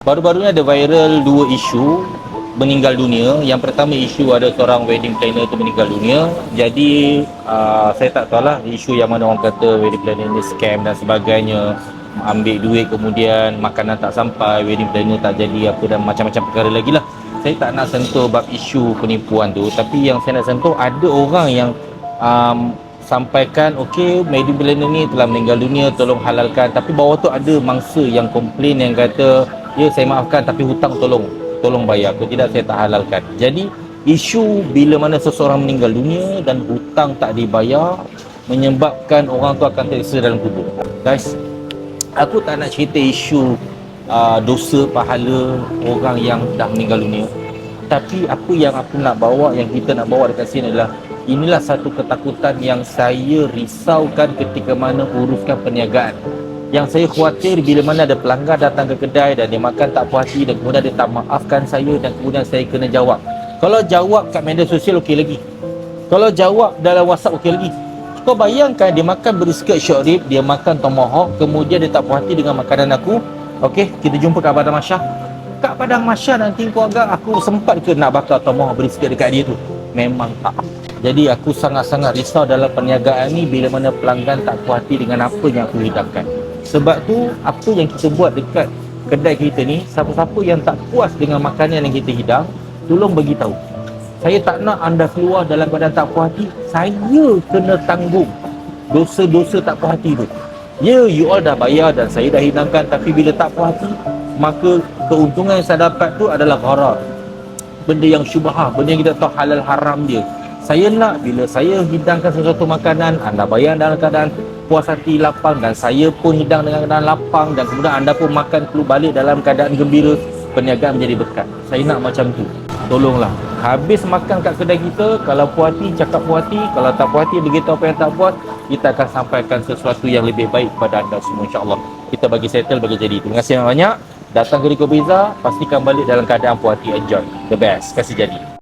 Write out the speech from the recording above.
Baru-baru ni ada viral dua isu meninggal dunia. Yang pertama isu ada seorang wedding planner tu meninggal dunia. Jadi saya tak tahulah isu yang mana orang kata wedding planner ni scam dan sebagainya, ambil duit kemudian makanan tak sampai, wedding planner tak jadi apa dan macam-macam perkara lagi lah. Saya tak nak sentuh bab isu penipuan tu, tapi yang saya nak sentuh ada orang yang sampaikan okey, wedding planner ni telah meninggal dunia, tolong halalkan. Tapi bawah tu ada mangsa yang komplain yang kata, ya saya maafkan tapi hutang tolong bayar, kalau tidak saya tak halalkan. Jadi isu bila mana seseorang meninggal dunia dan hutang tak dibayar menyebabkan orang tu akan tersiksa dalam kubur. Guys, aku tak nak cerita isu dosa pahala orang yang dah meninggal dunia, tapi apa yang aku nak bawa, yang kita nak bawa dekat sini adalah inilah satu ketakutan yang saya risaukan ketika mana uruskan perniagaan. Yang saya khawatir bila mana ada pelanggan datang ke kedai dan dia makan tak puas hati dan kemudian dia tak maafkan saya dan kemudian saya kena jawab. Kalau jawab kat media sosial okey lagi, kalau jawab dalam WhatsApp okey lagi. Kau bayangkan dia makan brisket short rib, dia makan tomahawk, kemudian dia tak puas hati dengan makanan aku. Okey, kita jumpa kat Padang Masyah. Kat Padang Masyah nanti kau agak aku sempat ke nak bakar tomahawk brisket dekat dia tu? Memang tak. Jadi aku sangat-sangat risau dalam perniagaan ni bila mana pelanggan tak puas hati dengan apa yang aku hidangkan. Sebab tu apa yang kita buat dekat kedai kita ni, siapa-siapa yang tak puas dengan makanan yang kita hidang, tolong bagi tahu. Saya tak nak anda keluar dalam keadaan tak puas hati. Saya kena tanggung dosa-dosa tak puas hati tu. Ya, you all dah bayar dan saya dah hidangkan, tapi bila tak puas hati, maka keuntungan yang saya dapat tu adalah gharar, benda yang syubhah, benda yang kita tahu halal haram dia. Saya nak bila saya hidangkan sesuatu makanan, anda bayar dalam keadaan puas hati, lapang, dan saya pun hidang dengan keadaan lapang, dan kemudian anda pun makan keluar balik dalam keadaan gembira. Perniagaan menjadi berkat. Saya nak macam tu. Tolonglah, habis makan kat kedai kita, kalau puas hati cakap puas hati, kalau tak puas hati beritahu apa yang tak puas, kita akan sampaikan sesuatu yang lebih baik kepada anda semua, insya-Allah. Kita bagi settle, bagi jadi. Terima kasih banyak. Datang ke Rico Pizza, pastikan balik dalam keadaan puas hati. Enjoy the best. Kasih jadi.